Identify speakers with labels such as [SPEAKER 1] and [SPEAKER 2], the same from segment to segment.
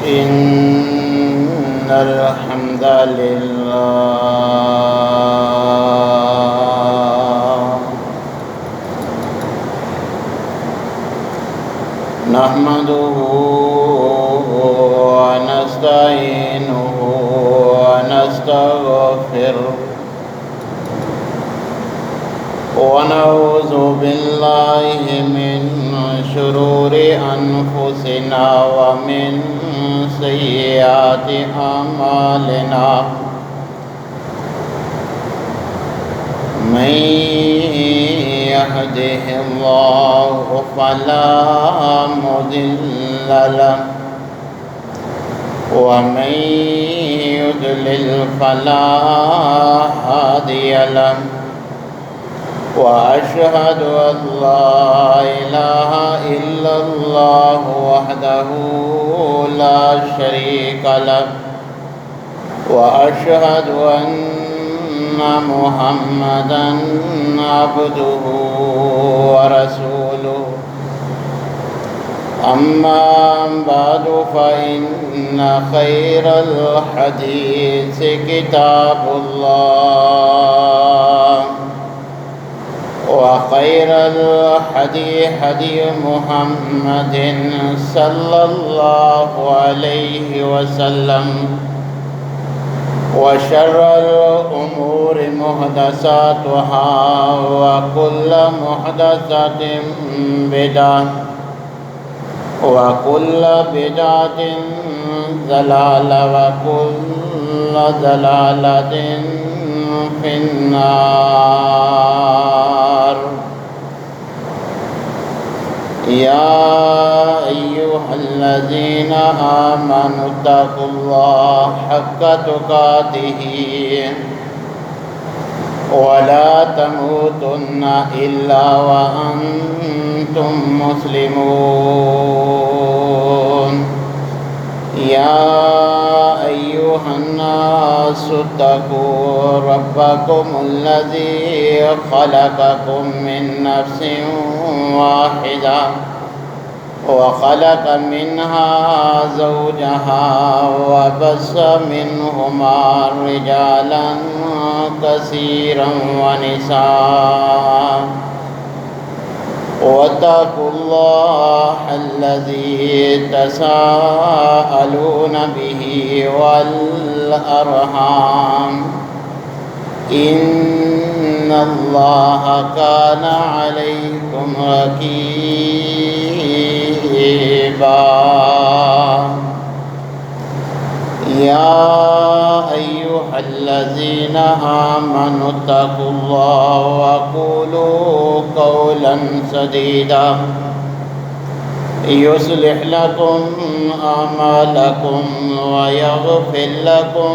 [SPEAKER 1] إن الحمد لله نحمده ونستعينه ونستغفره ونعوذ بالله من شرور أنفسنا ومن سيئات أعمالنا من يهده الله فلا مضل له ومن يضلل فلا هادي له وأشهد أن لا إله إلا الله وحده لا شريك له وأشهد أن محمدًا عبده ورسوله أما بعد فإن خير الحديث كتاب الله وخير الهدي هدي محمد صلى الله عليه وسلم وشر الأمور محدثاتها وكل محدثة بدعة وكل بدعة ضلالة وكل ضلالة في النار. يا أيها الذين آمنوا اتقوا الله حق تقاته ولا تموتن إلا وأنتم مسلمون. يا أيها الناس اتقوا ربكم الذي خلقكم من نفس واحدة وخلق منها زوجها وبث منهما رجالا كثيرا ونساء واتقوا الله الذي تساءلون به والأرحام إن الله كان عليكم رقيبا. يا أيها الذين آمنوا اتقوا الله وقولوا قولا سديدا يصلح لكم أعمالكم ويغفر لكم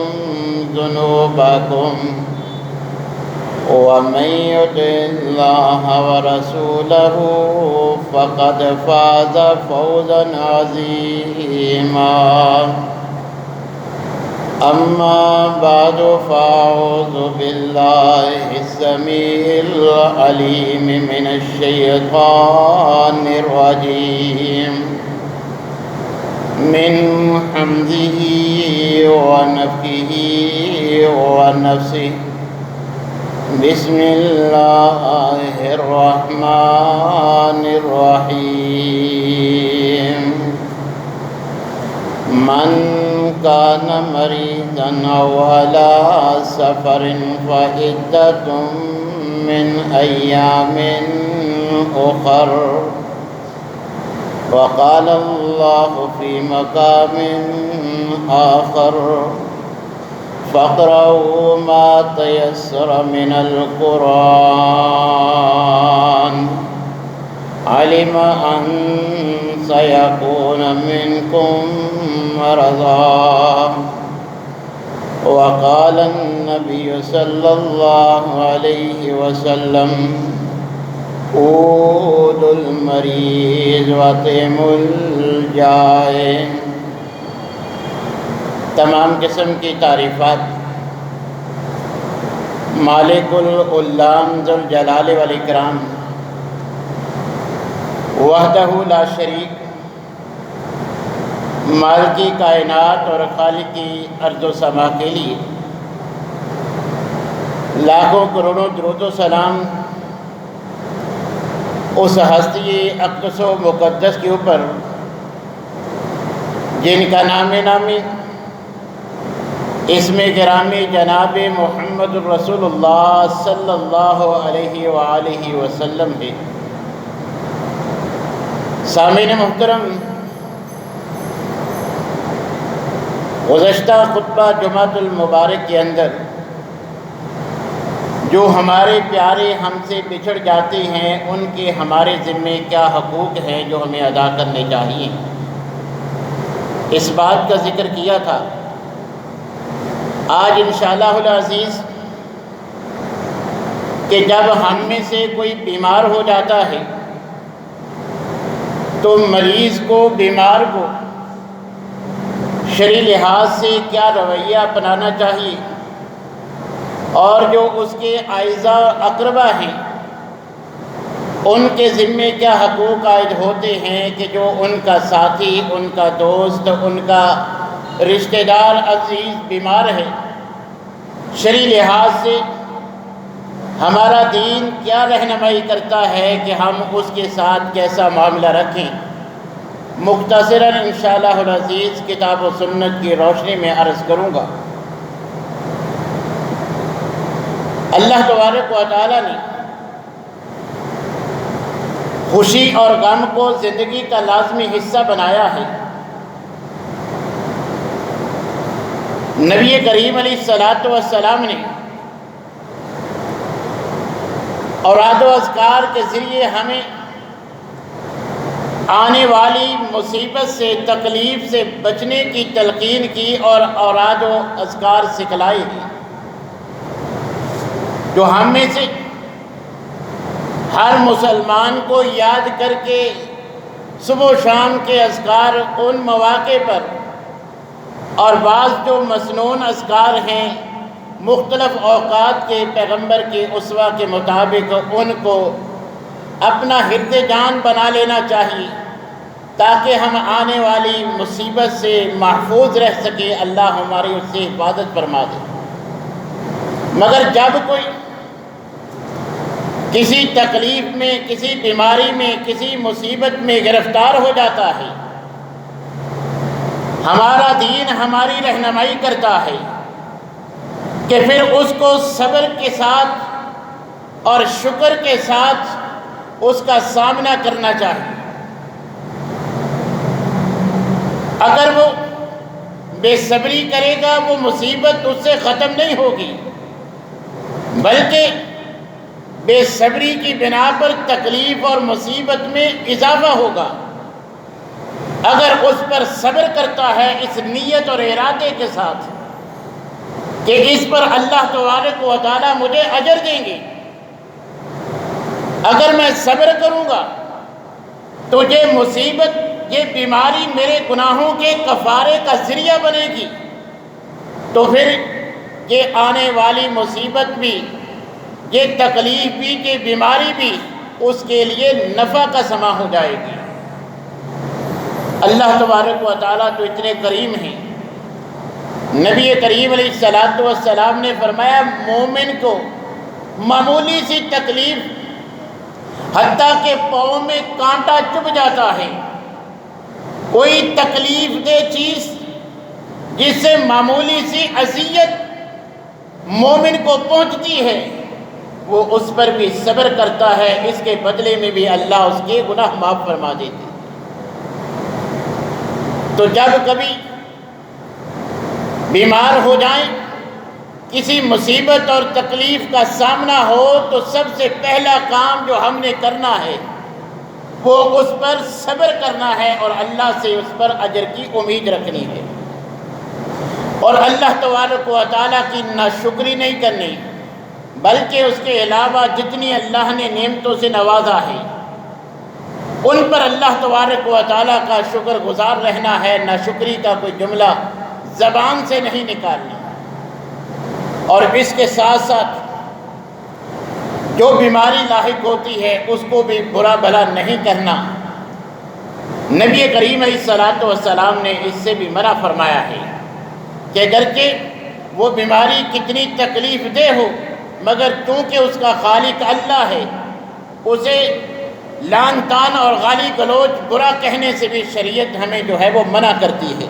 [SPEAKER 1] ذنوبكم ومن يطع الله ورسوله فقد فاز فوزا عظيما. أما بعد فأعوذ بالله السميع العليم من الشيطان الرجيم من حمزه ونفخه ونفسه. بسم الله الرحمن الرحيم. من كان مريضا أو على سفر فعدة من أيام أخر. وقال الله في مقام آخر فاقرؤوا ما تيسر من القرآن. علم أن سيكون منكم مرضى. وقال النبي صلى الله عليه وسلم عودوا المريض وأطعموا الجائع. تمام قسم کی تعریفات مالک العلام ذوالجلال والاکرام وحدہ لا شریک مالکی کائنات اور خالقی ارض و سما کے لیے لاکھوں کروڑوں درود و سلام اس ہستی اقدس و مقدس کے اوپر جن کا نام نامی اسم گرامی جناب محمد الرسول اللہ صلی اللہ علیہ وآلہ وسلم ہے۔ سامعین محترم، گزشتہ خطبہ جمعۃ المبارک کے اندر جو ہمارے پیارے ہم سے بچھڑ جاتے ہیں ان کے ہمارے ذمے کیا حقوق ہیں جو ہمیں ادا کرنے چاہیے، اس بات کا ذکر کیا تھا۔ آج انشاءاللہ العزیز کہ جب ہم میں سے کوئی بیمار ہو جاتا ہے تو مریض کو، بیمار کو شرعی لحاظ سے کیا رویہ اپنانا چاہیے، اور جو اس کے اعزاء اقربا ہیں ان کے ذمے کیا حقوق عائد ہوتے ہیں کہ جو ان کا ساتھی، ان کا دوست، ان کا رشتہ دار عزیز بیمار ہے، شرعی لحاظ سے ہمارا دین کیا رہنمائی کرتا ہے کہ ہم اس کے ساتھ کیسا معاملہ رکھیں۔ مختصراً انشاءاللہ العزیز کتاب و سنت کی روشنی میں عرض کروں گا۔ اللہ تبارک و تعالیٰ نے خوشی اور غم کو زندگی کا لازمی حصہ بنایا ہے۔ نبی کریم علیہ السلام نے اوراد و اذکار کے ذریعے ہمیں آنے والی مصیبت سے، تکلیف سے بچنے کی تلقین کی اور اوراد و اذکار سکھلائے ہیں، جو ہم میں سے ہر مسلمان کو یاد کر کے صبح و شام کے اذکار ان مواقع پر، اور بعض جو مسنون اذکار ہیں مختلف اوقات کے پیغمبر کے اسوہ کے مطابق، ان کو اپنا حرز جان بنا لینا چاہیے تاکہ ہم آنے والی مصیبت سے محفوظ رہ سکے، اللہ ہماری اس سے حفاظت فرما دے۔ مگر جب کوئی کسی تکلیف میں، کسی بیماری میں، کسی مصیبت میں گرفتار ہو جاتا ہے، ہمارا دین ہماری رہنمائی کرتا ہے کہ پھر اس کو صبر کے ساتھ اور شکر کے ساتھ اس کا سامنا کرنا چاہیے۔ اگر وہ بے صبری کرے گا وہ مصیبت اس سے ختم نہیں ہوگی، بلکہ بے صبری کی بنا پر تکلیف اور مصیبت میں اضافہ ہوگا۔ اگر اس پر صبر کرتا ہے اس نیت اور ارادے کے ساتھ کہ اس پر اللہ تبارک و تعالیٰ مجھے اجر دیں گے، اگر میں صبر کروں گا تو یہ مصیبت، یہ بیماری میرے گناہوں کے کفارے کا ذریعہ بنے گی، تو پھر یہ آنے والی مصیبت بھی، یہ تکلیف بھی، یہ بیماری بھی اس کے لیے نفع کا سما ہو جائے گی۔ اللہ تبارک و تعالیٰ تو اتنے کریم ہیں۔ نبی کریم علیہ السلام نے فرمایا مومن کو معمولی سی تکلیف، حتیٰ کہ پاؤں میں کانٹا چبھ جاتا ہے، کوئی تکلیف دہ چیز جس سے معمولی سی اذیت مومن کو پہنچتی ہے، وہ اس پر بھی صبر کرتا ہے، اس کے بدلے میں بھی اللہ اس کے گناہ معاف فرما دیتے۔ تو جب کبھی بیمار ہو جائیں، کسی مصیبت اور تکلیف کا سامنا ہو، تو سب سے پہلا کام جو ہم نے کرنا ہے وہ اس پر صبر کرنا ہے اور اللہ سے اس پر اجر کی امید رکھنی ہے، اور اللہ تبارک و تعالیٰ کی ناشکری نہیں کرنی، بلکہ اس کے علاوہ جتنی اللہ نے نعمتوں سے نوازا ہے ان پر اللہ تبارک و تعالیٰ کا شکر گزار رہنا ہے، ناشکری کا کوئی جملہ زبان سے نہیں نکالنا۔ اور اس کے ساتھ ساتھ جو بیماری لاحق ہوتی ہے اس کو بھی برا بھلا نہیں کرنا، نبی کریم علیہ الصلوۃ والسلام نے اس سے بھی منع فرمایا ہے کہ اگرچہ وہ بیماری کتنی تکلیف دہ ہو مگر چونکہ اس کا خالق اللہ ہے، اسے لعن طعن اور گالی گلوچ برا کہنے سے بھی شریعت ہمیں جو ہے وہ منع کرتی ہے۔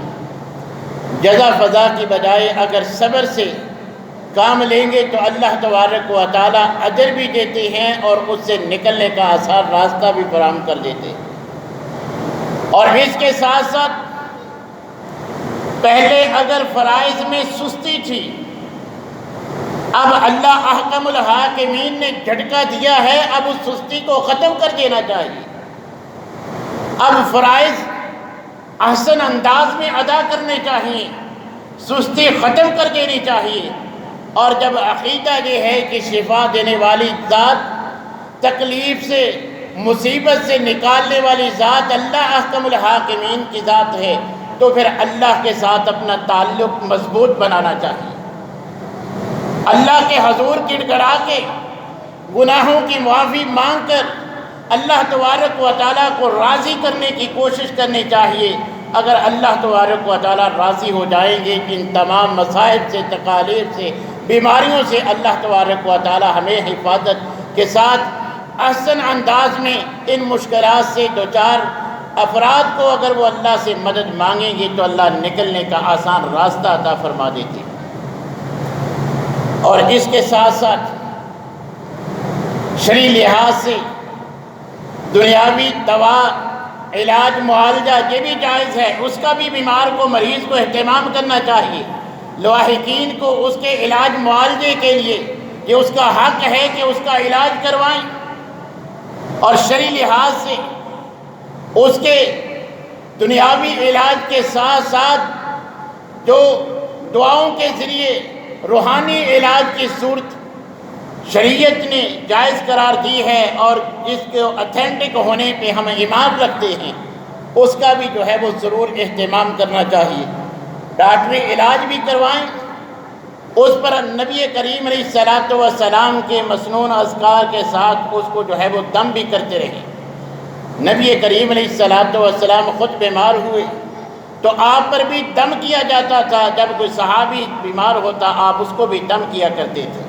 [SPEAKER 1] جزا فضا کی بجائے اگر صبر سے کام لیں گے تو اللہ تبارک و تعالی اجر بھی دیتے ہیں اور اس سے نکلنے کا آسان راستہ بھی فراہم کر دیتے ہیں۔ اور اس کے ساتھ ساتھ پہلے اگر فرائض میں سستی تھی، اب اللہ احکم الحاکمین نے جھٹکا دیا ہے، اب اس سستی کو ختم کر دینا چاہیے۔ اب فرائض احسن انداز میں ادا کرنے چاہیے، سستی ختم کر دینی چاہیے۔ اور جب عقیدہ یہ ہے کہ شفا دینے والی ذات، تکلیف سے مصیبت سے نکالنے والی ذات اللہ احکم الحاکمین کی ذات ہے، تو پھر اللہ کے ساتھ اپنا تعلق مضبوط بنانا چاہیے۔ اللہ کے حضور گڑ گڑا کے گناہوں کی معافی مانگ کر اللہ تبارک و تعالیٰ کو راضی کرنے کی کوشش کرنی چاہیے۔ اگر اللہ تبارک و تعالیٰ راضی ہو جائیں گے کہ ان تمام مصائب سے، تکالیف سے، بیماریوں سے اللہ تبارک و تعالیٰ ہمیں حفاظت کے ساتھ احسن انداز میں ان مشکلات سے دوچار افراد کو اگر وہ اللہ سے مدد مانگیں گے تو اللہ نکلنے کا آسان راستہ عطا فرما دیتے ہیں۔ اور اس کے ساتھ ساتھ شرعی لحاظ سے دنیاوی دوا، علاج، معالجہ یہ بھی جائز ہے، اس کا بھی بیمار کو، مریض کو اہتمام کرنا چاہیے۔ لواحقین کو اس کے علاج معالجے کے لیے یہ اس کا حق ہے کہ اس کا علاج کروائیں، اور شرعی لحاظ سے اس کے دنیاوی علاج کے ساتھ ساتھ جو دعاؤں کے ذریعے روحانی علاج کی صورت شریعت نے جائز قرار دی ہے اور جس کے اتھینٹک ہونے پہ ہم ایمان رکھتے ہیں، اس کا بھی جو ہے وہ ضرور اہتمام کرنا چاہیے۔ ڈاکٹری علاج بھی کروائیں، اس پر نبی کریم علیہ الصلوۃ والسلام کے مسنون اذکار کے ساتھ اس کو جو ہے وہ دم بھی کرتے رہیں۔ نبی کریم علیہ الصلوۃ والسلام خود بیمار ہوئے تو آپ پر بھی دم کیا جاتا تھا، جب کوئی صحابی بیمار ہوتا آپ اس کو بھی دم کیا کرتے تھے۔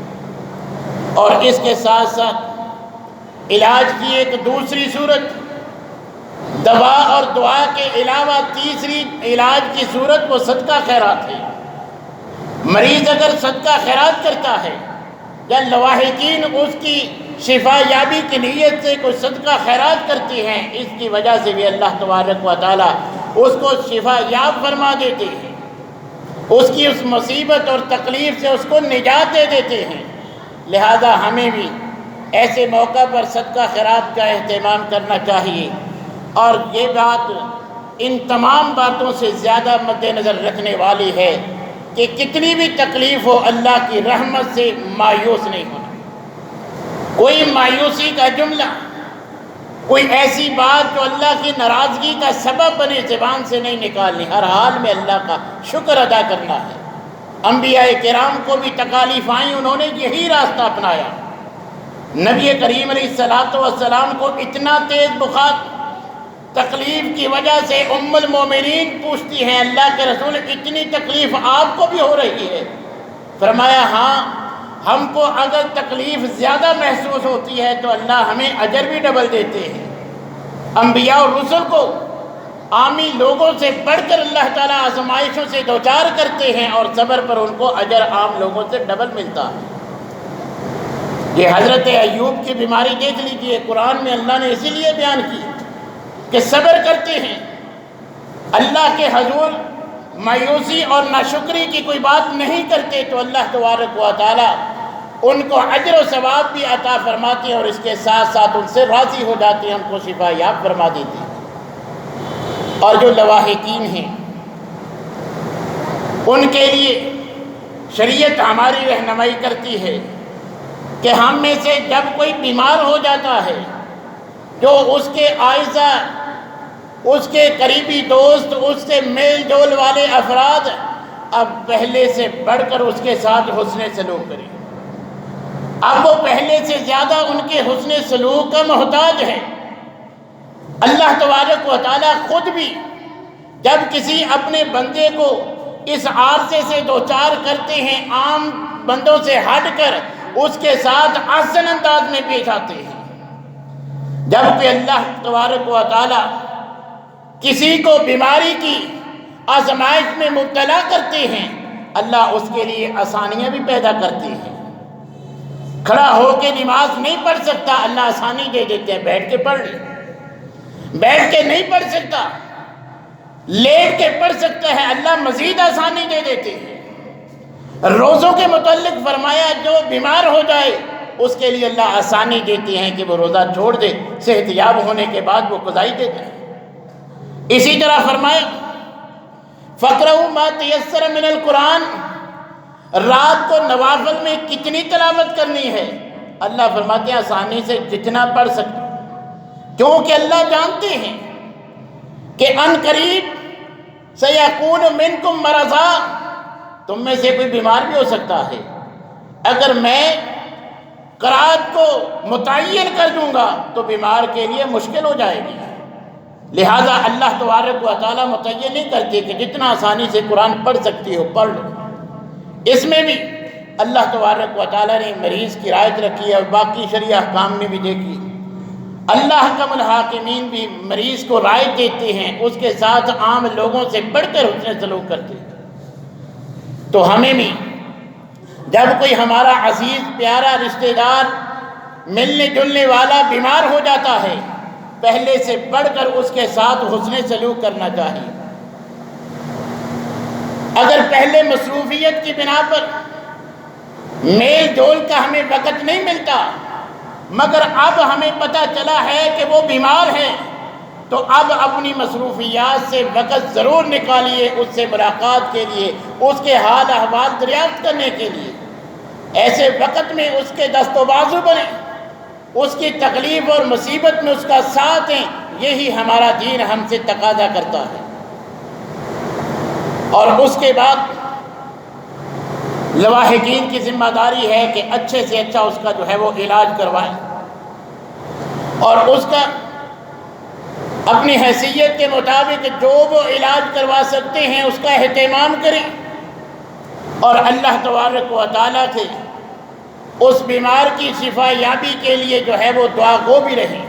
[SPEAKER 1] اور اس کے ساتھ ساتھ علاج کی ایک دوسری صورت، دوا اور دعا کے علاوہ تیسری علاج کی صورت وہ صدقہ خیرات ہے۔ مریض اگر صدقہ خیرات کرتا ہے یا لواحقین اس کی شفا یابی کی نیت سے کوئی صدقہ خیرات کرتی ہیں، اس کی وجہ سے بھی اللہ تبارک و تعالیٰ اس کو شفا یاب فرما دیتے ہیں، اس کی اس مصیبت اور تکلیف سے اس کو نجات دے دیتے ہیں۔ لہذا ہمیں بھی ایسے موقع پر صدقہ خیرات کا اہتمام کرنا چاہیے۔ اور یہ بات ان تمام باتوں سے زیادہ مد نظر رکھنے والی ہے کہ کتنی بھی تکلیف ہو اللہ کی رحمت سے مایوس نہیں ہونا۔ کوئی مایوسی کا جملہ، کوئی ایسی بات جو اللہ کی ناراضگی کا سبب بنے زبان سے نہیں نکالنی، ہر حال میں اللہ کا شکر ادا کرنا ہے۔ انبیاء کرام کو بھی تکالیف آئیں، انہوں نے یہی راستہ اپنایا۔ نبی کریم علیہ الصلوۃ والسلام کو اتنا تیز بخار، تکلیف کی وجہ سے ام المومنین پوچھتی ہیں اللہ کے رسول اتنی تکلیف آپ کو بھی ہو رہی ہے؟ فرمایا ہاں، ہم کو اگر تکلیف زیادہ محسوس ہوتی ہے تو اللہ ہمیں اجر بھی ڈبل دیتے ہیں۔ انبیاء اور رسل کو عامی لوگوں سے بڑھ کر اللہ تعالیٰ آزمائشوں سے دوچار کرتے ہیں اور صبر پر ان کو اجر عام لوگوں سے ڈبل ملتا ہے۔ یہ حضرت ایوب کی بیماری دیکھ لیجئے، قرآن میں اللہ نے اسی لیے بیان کی کہ صبر کرتے ہیں، اللہ کے حضور مایوسی اور ناشکری کی کوئی بات نہیں کرتے تو اللہ تبارک و تعالیٰ ان کو اجر و ثواب بھی عطا فرماتے ہیں اور اس کے ساتھ ساتھ ان سے راضی ہو جاتے ہیں، ان کو شفا یاب فرما دیتے ہیں۔ اور جو لواحقین ہیں ان کے لیے شریعت ہماری رہنمائی کرتی ہے کہ ہم میں سے جب کوئی بیمار ہو جاتا ہے، جو اس کے اعزا، اس کے قریبی دوست، اس سے میل جول والے افراد اب پہلے سے بڑھ کر اس کے ساتھ حسن سلوک کریں۔ اب وہ پہلے سے زیادہ ان کے حسن سلوک کا محتاج ہے۔ اللہ تبارک و تعالیٰ خود بھی جب کسی اپنے بندے کو اس عارضے سے دوچار کرتے ہیں، عام بندوں سے ہٹ کر اس کے ساتھ احسن انداز میں پیش آتے ہیں۔ جب کہ اللہ تبارک و تعالیٰ کسی کو بیماری کی آزمائش میں مبتلا کرتے ہیں، اللہ اس کے لیے آسانیاں بھی پیدا کرتے ہیں۔ کھڑا ہو کے نماز نہیں پڑھ سکتا، اللہ آسانی دے دیتے ہیں، بیٹھ کے پڑھ لے۔ بیٹھ کے نہیں پڑھ سکتا، لیٹ کے پڑھ سکتا ہے، اللہ مزید آسانی دے دیتے ہیں۔ روزوں کے متعلق فرمایا جو بیمار ہو جائے اس کے لیے اللہ آسانی دیتے ہیں کہ وہ روزہ چھوڑ دے، صحت یاب ہونے کے بعد وہ قضائی دیتا ہے۔ اسی طرح فرمایا فَقْرَؤُوا مَا تَيَسَّرَ مِنَ الْقُرْآنِ، رات کو نوافل میں کتنی تلاوت کرنی ہے؟ اللہ فرماتے ہیں آسانی سے جتنا پڑھ سکتے، کیونکہ اللہ جانتے ہیں کہ ان قریب سَيَكُونُ مِنْكُمْ مَرَضًا، تم میں سے کوئی بیمار بھی ہو سکتا ہے۔ اگر میں قرات کو متعین کر دوں گا تو بیمار کے لیے مشکل ہو جائے گی، لہذا اللہ تبارک و تعالیٰ متعین نہیں کرتے کہ جتنا آسانی سے قرآن پڑھ سکتی ہو پڑھ لو۔ اس میں بھی اللہ تبارک و تعالیٰ نے مریض کی رعایت رکھی ہے، اور باقی شرعی احکام میں بھی دیکھی اللہ حکم الحاکمین بھی مریض کو رعایت دیتے ہیں، اس کے ساتھ عام لوگوں سے بڑھ کر حسن سلوک کرتے ہیں۔ تو ہمیں بھی جب کوئی ہمارا عزیز پیارا رشتہ دار ملنے جلنے والا بیمار ہو جاتا ہے، پہلے سے بڑھ کر اس کے ساتھ حسن سلوک کرنا چاہیے۔ اگر پہلے مصروفیت کی بنا پر میل جول کا ہمیں وقت نہیں ملتا، مگر اب ہمیں پتہ چلا ہے کہ وہ بیمار ہے، تو اب اپنی مصروفیات سے وقت ضرور نکالیے اس سے ملاقات کے لیے، اس کے حال احوال دریافت کرنے کے لیے۔ ایسے وقت میں اس کے دست و بازو بنیں، اس کی تکلیف اور مصیبت میں اس کا ساتھ دیں، یہی ہمارا دین ہم سے تقاضا کرتا ہے۔ اور اس کے بعد لواحقین کی ذمہ داری ہے کہ اچھے سے اچھا اس کا جو ہے وہ علاج کروائیں، اور اس کا اپنی حیثیت کے مطابق جو وہ علاج کروا سکتے ہیں اس کا اہتمام کریں، اور اللہ تبارک و تعالیٰ سے اس بیمار کی شفا یابی کے لیے جو ہے وہ دعا گو بھی رہیں۔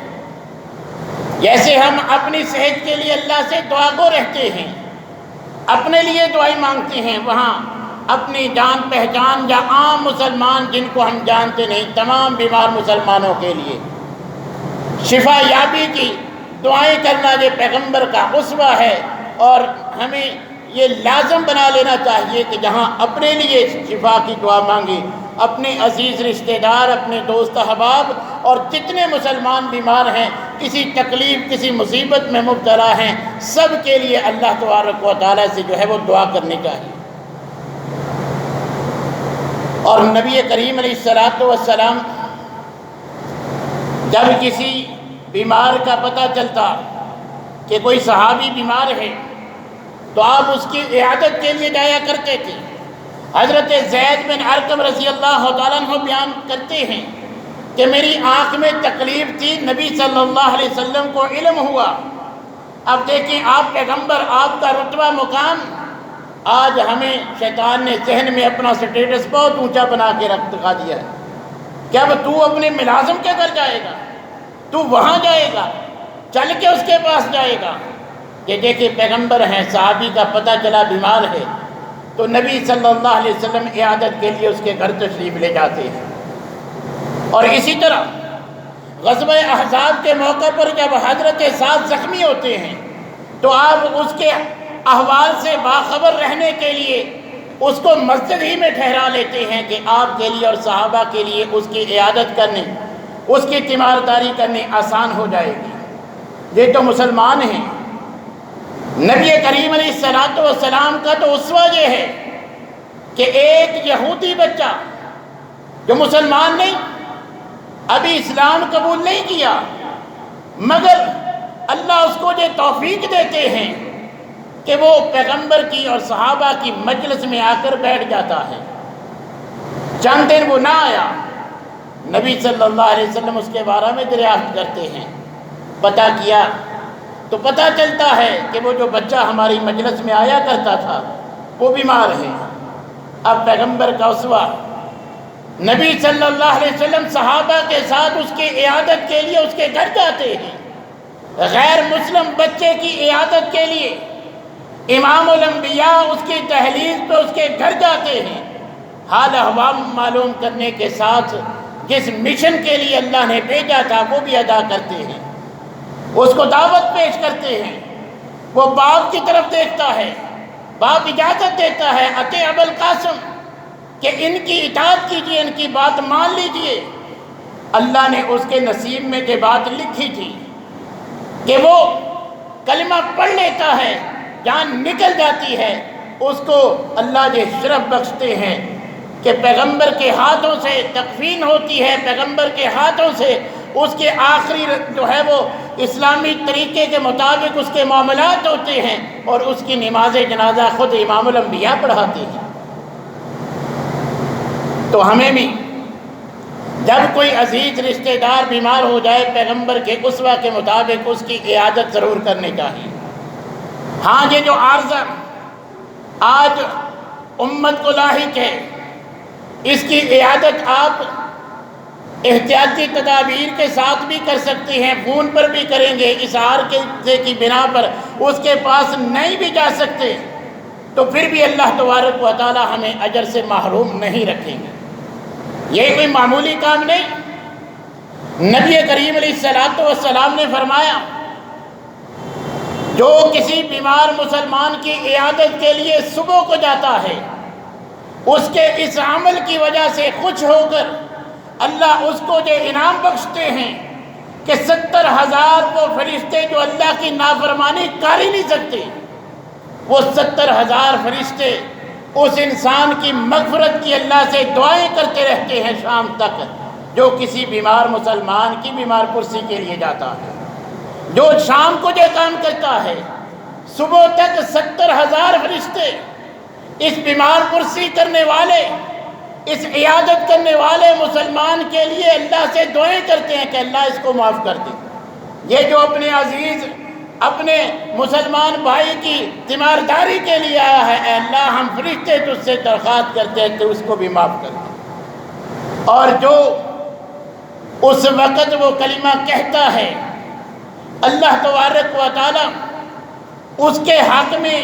[SPEAKER 1] جیسے ہم اپنی صحت کے لیے اللہ سے دعا گو رہتے ہیں، اپنے لیے دعائیں مانگتے ہیں، وہاں اپنی جان پہچان یا عام مسلمان جن کو ہم جانتے نہیں، تمام بیمار مسلمانوں کے لیے شفا یابی کی دعائیں کرنا یہ پیغمبر کا اسوہ ہے، اور ہمیں یہ لازم بنا لینا چاہیے کہ جہاں اپنے لیے شفا کی دعا مانگے، اپنے عزیز رشتہ دار، اپنے دوست احباب اور جتنے مسلمان بیمار ہیں، کسی تکلیف کسی مصیبت میں مبتلا ہیں، سب کے لیے اللہ تبارک و تعالیٰ سے جو ہے وہ دعا کرنی چاہیے۔ اور نبی کریم علیہ السلام جب کسی بیمار کا پتہ چلتا کہ کوئی صحابی بیمار ہے تو آپ اس کی عیادت کے لیے جایا کرتے تھے۔ حضرت زید بن ارقم رضی اللہ تعالیٰ عنہ بیان کرتے ہیں کہ میری آنکھ میں تکلیف تھی، نبی صلی اللہ علیہ وسلم کو علم ہوا۔ اب دیکھیں آپ پیغمبر، آپ کا رتبہ مقام، آج ہمیں شیطان نے ذہن میں اپنا سٹیٹس بہت اونچا بنا کے رکھا دیا ہے کہ اب تو اپنے ملازم کے گھر جائے گا، تو وہاں جائے گا، چل کے اس کے پاس جائے گا۔ یہ دیکھیں پیغمبر ہیں، صحابی کا پتہ چلا بیمار ہے تو نبی صلی اللہ علیہ وسلم عیادت کے لیے اس کے گھر تشریف لے جاتے ہیں۔ اور اسی طرح غزوہ احزاب کے موقع پر جب حضرت سعد زخمی ہوتے ہیں تو آپ اس کے احوال سے باخبر رہنے کے لیے اس کو مسجد ہی میں ٹھہرا لیتے ہیں کہ آپ کے لیے اور صحابہ کے لیے اس کی عیادت کرنے، اس کی تیمارداری کرنی آسان ہو جائے گی۔ یہ تو مسلمان ہیں۔ نبی کریم علیہ السلام کا تو اسوہ یہ ہے کہ ایک یہودی بچہ جو مسلمان نہیں، ابھی اسلام قبول نہیں کیا، مگر اللہ اس کو یہ توفیق دیتے ہیں کہ وہ پیغمبر کی اور صحابہ کی مجلس میں آ کر بیٹھ جاتا ہے۔ چند دن وہ نہ آیا، نبی صلی اللہ علیہ وسلم اس کے بارے میں دریافت کرتے ہیں، پتہ کیا تو پتہ چلتا ہے کہ وہ جو بچہ ہماری مجلس میں آیا کرتا تھا وہ بیمار ہے۔ اب پیغمبر کا اسوہ نبی صلی اللہ علیہ وسلم صحابہ کے ساتھ اس کی عیادت کے لیے اس کے گھر جاتے ہیں، غیر مسلم بچے کی عیادت کے لیے امام الانبیاء اس کی دہلیز پہ اس کے گھر جاتے ہیں، حال احوال معلوم کرنے کے ساتھ جس مشن کے لیے اللہ نے بھیجا تھا وہ بھی ادا کرتے ہیں، اس کو دعوت پیش کرتے ہیں۔ وہ باپ کی طرف دیکھتا ہے، باپ اجازت دیتا ہے اطیع ابا القاسم کہ ان کی اطاعت کیجئے، ان کی بات مان لیجئے۔ اللہ نے اس کے نصیب میں یہ بات لکھی تھی کہ وہ کلمہ پڑھ لیتا ہے، جان نکل جاتی ہے، اس کو اللہ یہ شرف بخشتے ہیں کہ پیغمبر کے ہاتھوں سے تکفین ہوتی ہے، پیغمبر کے ہاتھوں سے اس کے آخری جو ہے وہ اسلامی طریقے کے مطابق اس کے معاملات ہوتے ہیں، اور اس کی نماز جنازہ خود امام الانبیاء پڑھاتے ہیں۔ تو ہمیں بھی جب کوئی عزیز رشتہ دار بیمار ہو جائے پیغمبر کے اسوہ کے مطابق اس کی عیادت ضرور کرنی چاہیے۔ ہاں یہ جو عارضہ آج امت کو لاحق ہے اس کی عیادت آپ احتیاطی تدابیر کے ساتھ بھی کر سکتے ہیں، فون پر بھی کریں گے، اظہار کی بنا پر اس کے پاس نہیں بھی جا سکتے تو پھر بھی اللہ تبارک و تعالی ہمیں اجر سے محروم نہیں رکھیں گے۔ یہ کوئی معمولی کام نہیں۔ نبی کریم علیہ السلام نے فرمایا جو کسی بیمار مسلمان کی عیادت کے لیے صبح کو جاتا ہے اس کے اس عمل کی وجہ سے خوش ہو کر اللہ اس کو یہ انعام بخشتے ہیں کہ 70,000 وہ فرشتے جو اللہ کی نافرمانی کر ہی نہیں سکتے، وہ 70,000 فرشتے اس انسان کی مغفرت کی اللہ سے دعائیں کرتے رہتے ہیں شام تک، جو کسی بیمار مسلمان کی بیمار پرسی کے لیے جاتا ہے، جو شام کو یہ کام کرتا ہے صبح تک 70,000 فرشتے اس بیمار پرسی کرنے والے، اس عیادت کرنے والے مسلمان کے لیے اللہ سے دعائیں کرتے ہیں کہ اللہ اس کو معاف کر دے۔ یہ جو اپنے عزیز اپنے مسلمان بھائی کی تیمارداری کے لیے آیا ہے، اے اللہ ہم فرشتے تجھ سے درخواست کرتے ہیں کہ اس کو بھی معاف کر دے۔ اور جو اس وقت وہ کلمہ کہتا ہے اللہ تبارک و تعالی اس کے حق میں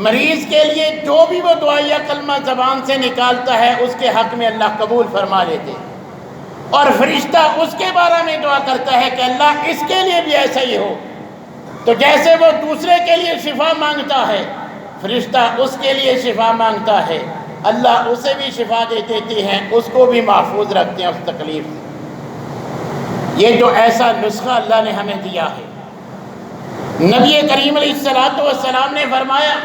[SPEAKER 1] مریض کے لیے جو بھی وہ دعا یا کلمہ زبان سے نکالتا ہے اس کے حق میں اللہ قبول فرما لیتے، اور فرشتہ اس کے بارے میں دعا کرتا ہے کہ اللہ اس کے لیے بھی ایسا ہی ہو۔ تو جیسے وہ دوسرے کے لیے شفا مانگتا ہے فرشتہ اس کے لیے شفا مانگتا ہے، اللہ اسے بھی شفا دے دیتے ہیں، اس کو بھی محفوظ رکھتے ہیں اس تکلیف سے۔ یہ جو ایسا نسخہ اللہ نے ہمیں دیا ہے، نبی کریم علیہ السلام نے فرمایا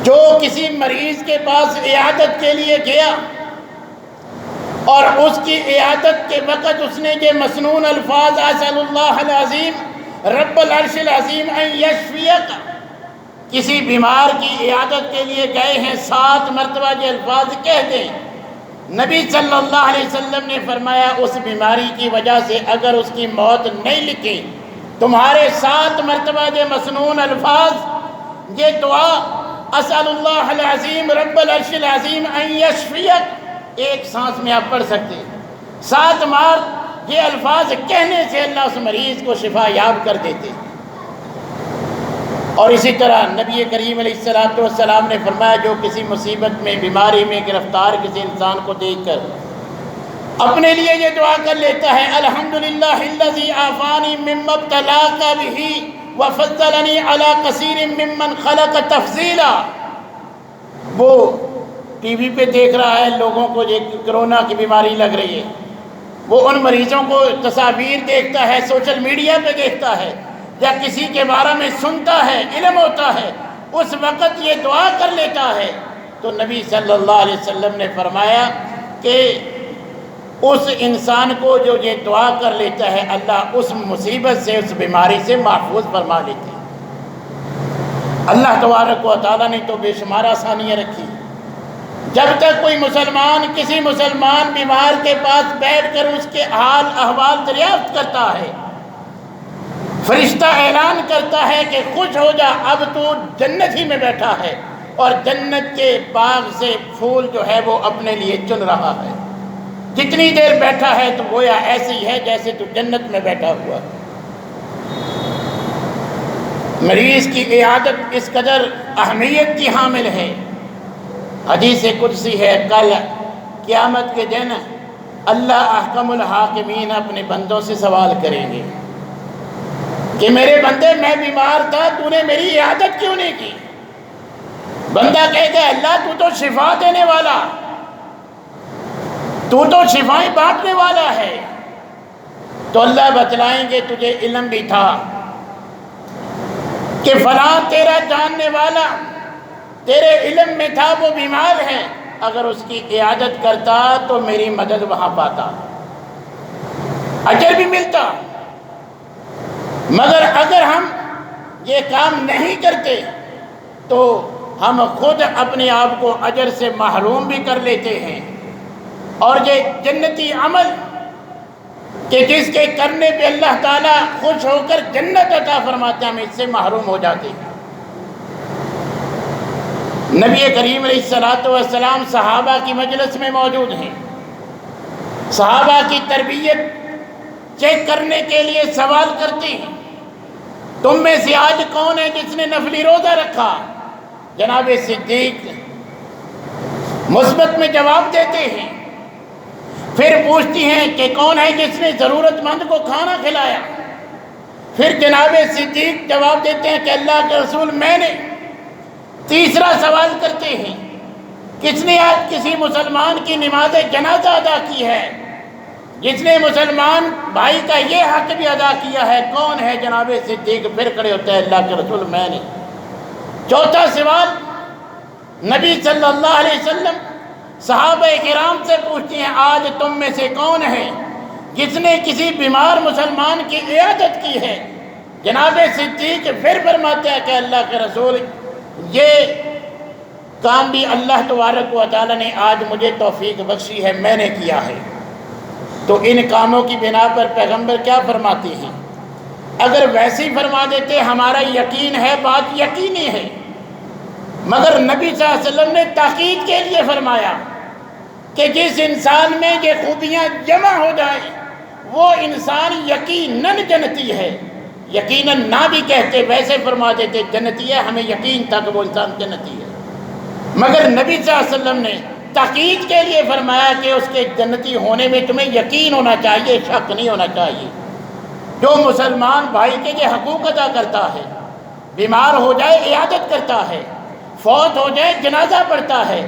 [SPEAKER 1] جو کسی مریض کے پاس عیادت کے لیے گیا اور اس کی عیادت کے وقت اس نے یہ مسنون الفاظ اسأل اللہ العظیم رب العرش العظیم ان یشفیک، کسی بیمار کی عیادت کے لیے گئے ہیں 7 مرتبہ یہ الفاظ کہہ دیں، نبی صلی اللہ علیہ وسلم نے فرمایا اس بیماری کی وجہ سے اگر اس کی موت نہیں لکھی، تمہارے 7 مرتبہ یہ مسنون الفاظ یہ دعا اسأل اللہ العظیم رب العرش العظیم ان یشفیک ایک سانس میں آپ پڑھ سکتے ہیں، 7 بار یہ الفاظ کہنے سے اللہ اس مریض کو شفا یاب کر دیتے۔ اور اسی طرح نبی کریم علیہ السلام نے فرمایا جو کسی مصیبت میں بیماری میں گرفتار کسی انسان کو دیکھ کر اپنے لیے یہ دعا کر لیتا ہے الحمدللہ الذی عافانی مما ابتلاک بہ وفضلنی علی کثیر ممن خلق تفضیلا، وہ ٹی وی پہ دیکھ رہا ہے لوگوں کو یہ کرونا کی بیماری لگ رہی ہے، وہ ان مریضوں کو تصاویر دیکھتا ہے، سوشل میڈیا پہ دیکھتا ہے یا کسی کے بارے میں سنتا ہے، علم ہوتا ہے، اس وقت یہ دعا کر لیتا ہے تو نبی صلی اللہ علیہ وسلم نے فرمایا کہ اس انسان کو جو یہ دعا کر لیتا ہے اللہ اس مصیبت سے اس بیماری سے محفوظ فرما لیتے ہیں۔ اللہ تبارک و تعالیٰ نے تو بے شمار آسانیاں رکھی، جب تک کوئی مسلمان کسی مسلمان بیمار کے پاس بیٹھ کر اس کے حال احوال دریافت کرتا ہے فرشتہ اعلان کرتا ہے کہ خوش ہو جا، اب تو جنت ہی میں بیٹھا ہے اور جنت کے باغ سے پھول جو ہے وہ اپنے لیے چن رہا ہے۔ جتنی دیر بیٹھا ہے تو گویا ایسے ہی ہے جیسے تو جنت میں بیٹھا ہوا۔ مریض کی عیادت اس قدر اہمیت کی حامل ہے، حدیث قدسی ہے، کل قیامت کے دن اللہ احکم الحاکمین اپنے بندوں سے سوال کریں گے کہ میرے بندے میں بیمار تھا، تو نے میری عیادت کیوں نہیں کی؟ بندہ کہے گا اللہ تو تو شفا دینے والا، تو تو شفائیں بانٹنے والا ہے۔ تو اللہ بتلائیں گے تجھے علم بھی تھا کہ فلاں تیرا جاننے والا تیرے علم میں تھا، وہ بیمار ہے، اگر اس کی عیادت کرتا تو میری مدد وہاں پاتا، اجر بھی ملتا۔ مگر اگر ہم یہ کام نہیں کرتے تو ہم خود اپنے آپ کو اجر سے محروم بھی کر لیتے ہیں، اور یہ جنتی عمل کہ جس کے کرنے پہ اللہ تعالیٰ خوش ہو کر جنت عطا فرماتے ہیں، ہم اس سے محروم ہو جاتے ہیں۔ نبی کریم علیہ السلام صحابہ کی مجلس میں موجود ہیں، صحابہ کی تربیت چیک کرنے کے لیے سوال کرتے ہیں، تم میں سے آج کون ہے جس نے نفلی روزہ رکھا؟ جناب صدیق مثبت میں جواب دیتے ہیں۔ پھر پوچھتی ہیں کہ کون ہے جس نے ضرورت مند کو کھانا کھلایا؟ پھر جناب صدیق جواب دیتے ہیں کہ اللہ کے رسول میں نے۔ تیسرا سوال کرتے ہیں، کس نے آج کسی مسلمان کی نماز جنازہ ادا کی ہے؟ جس نے مسلمان بھائی کا یہ حق بھی ادا کیا ہے، کون ہے؟ جناب صدیق پھر کھڑے ہوتے ہیں، اللہ کے رسول میں نے۔ چوتھا سوال نبی صلی اللہ علیہ وسلم صحابہ کرام سے پوچھتے ہیں، آج تم میں سے کون ہے جس نے کسی بیمار مسلمان کی عیادت کی ہے؟ جناب صدیق پھر فرماتے ہیں کہ اللہ کے رسول یہ کام بھی اللہ تبارک و تعالی نے آج مجھے توفیق بخشی ہے، میں نے کیا ہے۔ تو ان کاموں کی بنا پر پیغمبر کیا فرماتے ہیں؟ اگر ویسے ہی فرما دیتے ہمارا یقین ہے، بات یقینی ہے، مگر نبی صلی اللہ علیہ وسلم نے تاکید کے لیے فرمایا کہ جس انسان میں یہ خوبیاں جمع ہو جائیں وہ انسان یقیناً جنتی ہے۔ یقیناً نہ بھی کہتے، ویسے فرما دیتے جنتی ہے، ہمیں یقین تھا کہ وہ انسان جنتی ہے، مگر نبی صلی اللہ علیہ وسلم نے تاکید کے لیے فرمایا کہ اس کے جنتی ہونے میں تمہیں یقین ہونا چاہیے، شک نہیں ہونا چاہیے۔ جو مسلمان بھائی کے یہ حقوق ادا کرتا ہے، بیمار ہو جائے عیادت کرتا ہے، فوت ہو جائے جنازہ پڑھتا ہے،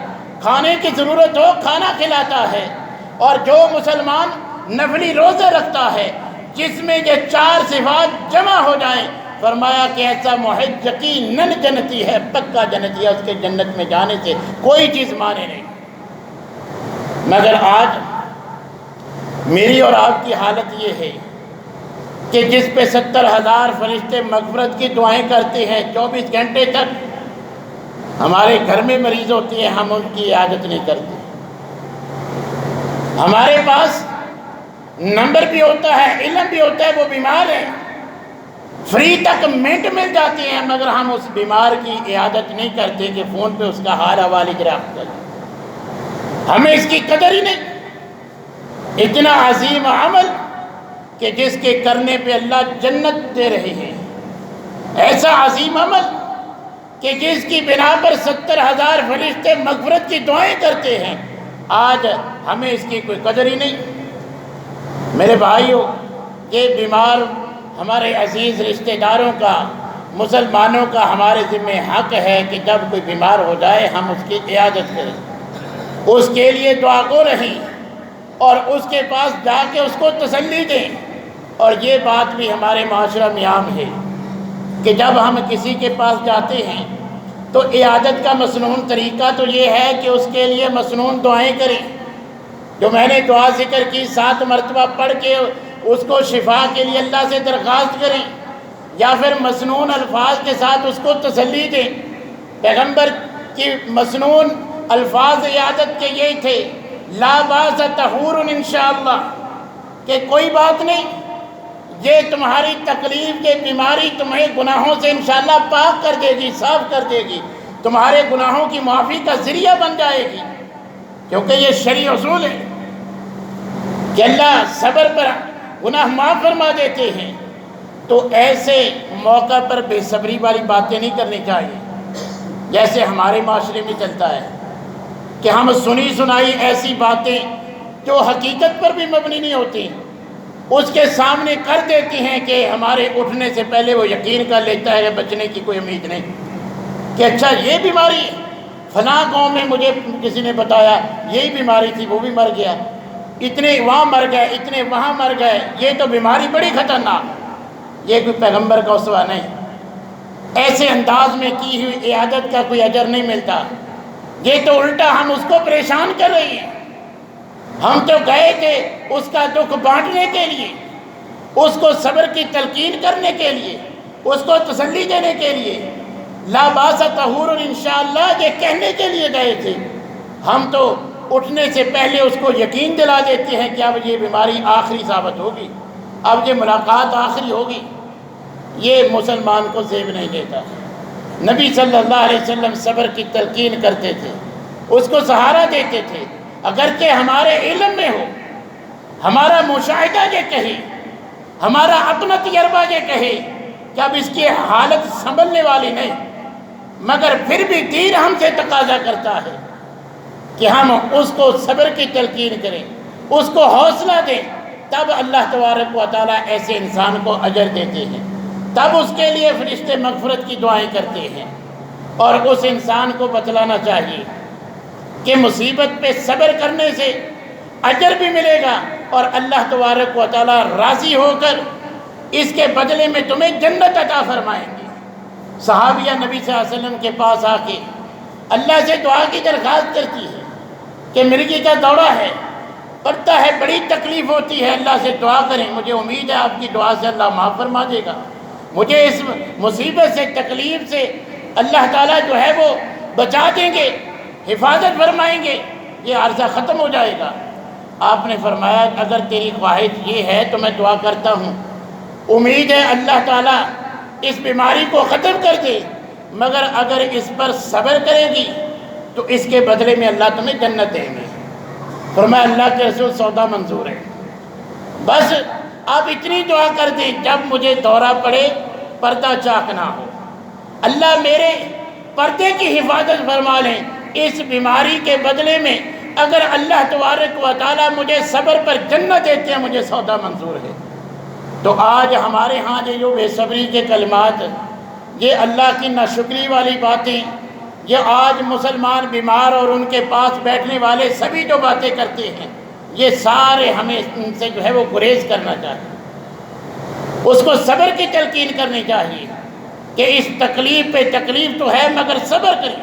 [SPEAKER 1] کھانے کی ضرورت ہو کھانا کھلاتا ہے، اور جو مسلمان نفلی روزے رکھتا ہے جس میں یہ چار صفات جمع ہو جائیں، فرمایا کہ ایسا محب یقیناً جنتی ہے، پکا جنتی ہے، اس کے جنت میں جانے سے کوئی چیز مانے نہیں۔ مگر آج میری اور آپ کی حالت یہ ہے کہ جس پہ 70,000 فرشتے مغفرت کی دعائیں کرتے ہیں، 24 گھنٹے تک ہمارے گھر میں مریض ہوتی ہیں، ہم ان کی عادت نہیں کرتے۔ ہمارے پاس نمبر بھی ہوتا ہے، علم بھی ہوتا ہے، وہ بیمار ہے، فری تک منٹ مل جاتے ہیں، مگر ہم اس بیمار کی عیادت نہیں کرتے کہ فون پہ اس کا حال حوال دریافت کریں۔ ہمیں اس کی قدر ہی نہیں۔ اتنا عظیم عمل کہ جس کے کرنے پہ اللہ جنت دے رہے ہیں، ایسا عظیم عمل کہ جس کی بنا پر 70,000 فرشتے مغفرت کی دعائیں کرتے ہیں، آج ہمیں اس کی کوئی قدر ہی نہیں۔ میرے بھائیوں، یہ بیمار ہمارے عزیز رشتہ داروں کا، مسلمانوں کا ہمارے ذمہ حق ہے کہ جب کوئی بیمار ہو جائے ہم اس کی عیادت کریں، اس کے لیے دعا گو رہیں، اور اس کے پاس جا کے اس کو تسلی دیں۔ اور یہ بات بھی ہمارے معاشرہ میں عام ہے کہ جب ہم کسی کے پاس جاتے ہیں تو عیادت کا مسنون طریقہ تو یہ ہے کہ اس کے لیے مسنون دعائیں کریں، جو میں نے دعا ذکر کی 7 مرتبہ پڑھ کے اس کو شفا کے لیے اللہ سے درخواست کریں، یا پھر مسنون الفاظ کے ساتھ اس کو تسلی دیں۔ پیغمبر کی مسنون الفاظ عیادت کے یہی تھے، لا باس طہور انشاءاللہ، کہ کوئی بات نہیں، یہ تمہاری تکلیف یہ بیماری تمہیں گناہوں سے انشاءاللہ پاک کر دے گی، صاف کر دے گی، تمہارے گناہوں کی معافی کا ذریعہ بن جائے گی، کیونکہ یہ شرعی اصول ہے کہ اللہ صبر پر گناہ معاف فرما دیتے ہیں۔ تو ایسے موقع پر بے صبری والی باتیں نہیں کرنی چاہیے، جیسے ہمارے معاشرے میں چلتا ہے کہ ہم سنی سنائی ایسی باتیں جو حقیقت پر بھی مبنی نہیں ہوتی اس کے سامنے کر دیتی ہیں کہ ہمارے اٹھنے سے پہلے وہ یقین کر لیتا ہے کہ بچنے کی کوئی امید نہیں، کہ اچھا یہ بیماری ہے، فلاں قوم میں مجھے کسی نے بتایا یہی بیماری تھی، وہ بھی مر گیا، اتنے وہاں مر گئے، اتنے وہاں مر گئے، یہ تو بیماری بڑی خطرناک، یہ کوئی پیغمبر کا اسوہ نہیں، ایسے انداز میں کی ہوئی عیادت کا کوئی اجر نہیں ملتا، یہ تو الٹا ہم اس کو پریشان کر رہی ہیں۔ ہم تو گئے تھے اس کا دکھ بانٹنے کے لیے، اس کو صبر کی تلقین کرنے کے لیے، اس کو تسلی دینے کے لیے، لا باس طہور انشاءاللہ یہ کہنے کے لیے گئے تھے۔ ہم تو اٹھنے سے پہلے اس کو یقین دلا دیتے ہیں کہ اب یہ بیماری آخری ثابت ہوگی، اب یہ ملاقات آخری ہوگی۔ یہ مسلمان کو زیب نہیں دیتا۔ نبی صلی اللہ علیہ وسلم صبر کی تلقین کرتے تھے، اس کو سہارا دیتے تھے، اگرچہ ہمارے علم میں ہو، ہمارا مشاہدہ یہ کہے، ہمارا اپنا تجربہ یہ کہے کہ اب اس کی حالت سنبھلنے والی نہیں، مگر پھر بھی دین ہم سے تقاضا کرتا ہے کہ ہم اس کو صبر کی تلقین کریں، اس کو حوصلہ دیں، تب اللہ تبارک و تعالیٰ ایسے انسان کو اجر دیتے ہیں، تب اس کے لیے فرشتے مغفرت کی دعائیں کرتے ہیں۔ اور اس انسان کو بتلانا چاہیے کہ مصیبت پہ صبر کرنے سے اجر بھی ملے گا اور اللہ تبارک و تعالیٰ راضی ہو کر اس کے بدلے میں تمہیں جنت عطا فرمائیں گے۔ صحابیہ نبی صلی اللہ علیہ وسلم کے پاس آ کے اللہ سے دعا کی درخواست کرتی ہے کہ مرغی کا دوڑا ہے، پڑتا ہے، بڑی تکلیف ہوتی ہے، اللہ سے دعا کریں، مجھے امید ہے آپ کی دعا سے اللہ معاف فرما دے گا، مجھے اس مصیبت سے تکلیف سے اللہ تعالیٰ جو ہے وہ بچا دیں گے، حفاظت فرمائیں گے، یہ عرصہ ختم ہو جائے گا۔ آپ نے فرمایا اگر تیری خواہش یہ ہے تو میں دعا کرتا ہوں، امید ہے اللہ تعالیٰ اس بیماری کو ختم کر دے، مگر اگر اس پر صبر کرے گی تو اس کے بدلے میں اللہ تمہیں جنت دیں گے۔ فرمایا اللہ کے رسول سودا منظور ہے، بس آپ اتنی دعا کر دیں جب مجھے دورہ پڑے پردہ چاک نہ ہو، اللہ میرے پردے کی حفاظت فرما لیں، اس بیماری کے بدلے میں اگر اللہ تبارک و تعالیٰ مجھے صبر پر جنت دیتے ہیں مجھے سودا منظور ہے۔ تو آج ہمارے ہاں جو بے صبری کے کلمات، یہ اللہ کی ناشکری والی باتیں، یہ آج مسلمان بیمار اور ان کے پاس بیٹھنے والے سبھی جو باتیں کرتے ہیں، یہ سارے ہمیں ان سے جو ہے وہ گریز کرنا چاہیے، اس کو صبر کی تلقین کرنی چاہیے کہ اس تکلیف پہ تکلیف تو ہے مگر صبر کریں،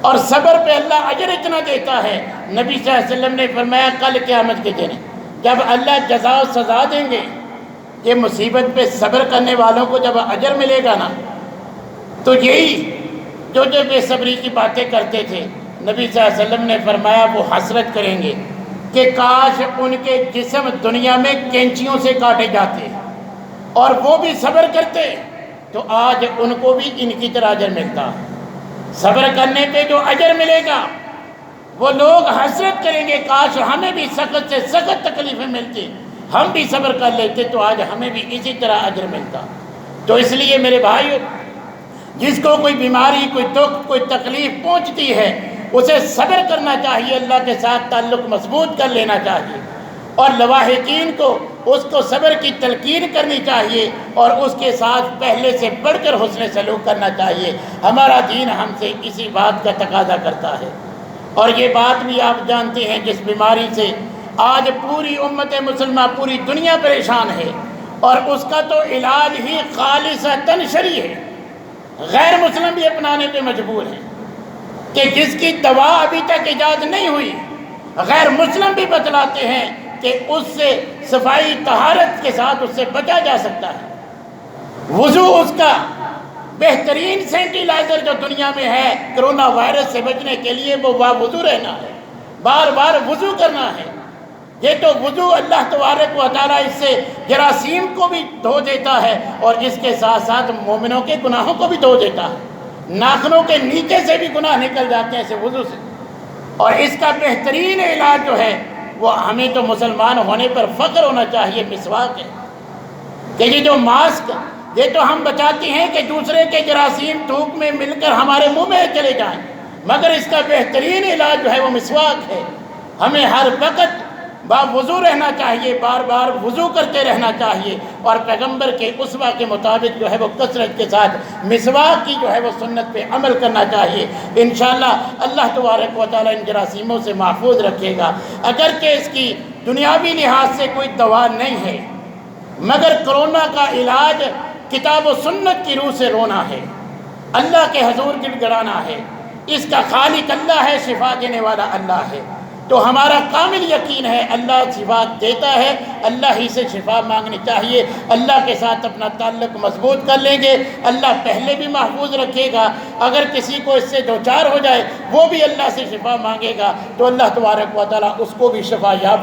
[SPEAKER 1] اور صبر پہ اللہ اجر اتنا دیتا ہے۔ نبی صلی اللہ علیہ وسلم نے فرمایا کل قیامت کے دن جب اللہ جزا و سزا دیں گے، یہ مصیبت پہ صبر کرنے والوں کو جب اجر ملے گا نا، تو یہی جو بے صبری کی باتیں کرتے تھے، نبی صلی اللہ علیہ وسلم نے فرمایا وہ حسرت کریں گے کہ کاش ان کے جسم دنیا میں کینچیوں سے کاٹے جاتے اور وہ بھی صبر کرتے تو آج ان کو بھی ان کی طرح اجر ملتا۔ صبر کرنے پہ جو اجر ملے گا وہ لوگ حسرت کریں گے کاش ہمیں بھی سخت سے سخت تکلیفیں ملتی، ہم بھی صبر کر لیتے تو آج ہمیں بھی اسی طرح اجر ملتا۔ تو اس لیے میرے بھائیو، جس کو کوئی بیماری، کوئی دکھ، کوئی تکلیف پہنچتی ہے اسے صبر کرنا چاہیے، اللہ کے ساتھ تعلق مضبوط کر لینا چاہیے، اور لواحقین کو اس کو صبر کی تلقین کرنی چاہیے اور اس کے ساتھ پہلے سے بڑھ کر حسن سلوک کرنا چاہیے۔ ہمارا دین ہم سے اسی بات کا تقاضا کرتا ہے، اور یہ بات بھی آپ جانتے ہیں جس بیماری سے آج پوری امت مسلمہ، پوری دنیا پریشان ہے، اور اس کا تو علاج ہی خالصتاً شرعی ہے، غیر مسلم بھی اپنانے پہ مجبور ہیں، کہ جس کی دوا ابھی تک ایجاد نہیں ہوئی، غیر مسلم بھی بتلاتے ہیں کہ اس سے صفائی طہارت کے ساتھ اس سے بچا جا سکتا ہے۔ وضو اس کا بہترین سینٹیلائزر جو دنیا میں ہے کرونا وائرس سے بچنے کے لیے، وہ وضو رہنا ہے، بار بار وضو کرنا ہے۔ یہ تو وضو اللہ تبارک و تعالیٰ اس سے جراثیم کو بھی دھو دیتا ہے اور اس کے ساتھ ساتھ مومنوں کے گناہوں کو بھی دھو دیتا ہے۔ ناخنوں کے نیچے سے بھی گناہ نکل جاتے ہیں اسے وضو سے۔ اور اس کا بہترین علاج جو ہے وہ ہمیں تو مسلمان ہونے پر فخر ہونا چاہیے، مسواک ہے کہ یہ جو ماسک، یہ تو ہم بچاتے ہیں کہ دوسرے کے جراثیم تھوک میں مل کر ہمارے منہ میں چلے جائیں، مگر اس کا بہترین علاج جو ہے وہ مسواک ہے۔ ہمیں ہر وقت باوضو رہنا چاہیے، بار بار وضو کرتے رہنا چاہیے، اور پیغمبر کے اسوہ کے مطابق جو ہے وہ کثرت کے ساتھ مسواک کی جو ہے وہ سنت پہ عمل کرنا چاہیے۔ انشاءاللہ اللہ تبارک و تعالیٰ ان جراثیموں سے محفوظ رکھے گا۔ اگرچہ اس کی دنیاوی لحاظ سے کوئی دوا نہیں ہے، مگر کرونا کا علاج کتاب و سنت کی روح سے رونا ہے، اللہ کے حضور گڑ گڑانا ہے۔ اس کا خالق اللہ ہے، شفا دینے والا اللہ ہے، تو ہمارا کامل یقین ہے اللہ شفا دیتا ہے، اللہ ہی سے شفا مانگنی چاہیے۔ اللہ کے ساتھ اپنا تعلق مضبوط کر لیں گے، اللہ پہلے بھی محفوظ رکھے گا۔ اگر کسی کو اس سے دوچار ہو جائے وہ بھی اللہ سے شفا مانگے گا تو اللہ تبارک و تعالیٰ اس کو بھی شفا یاب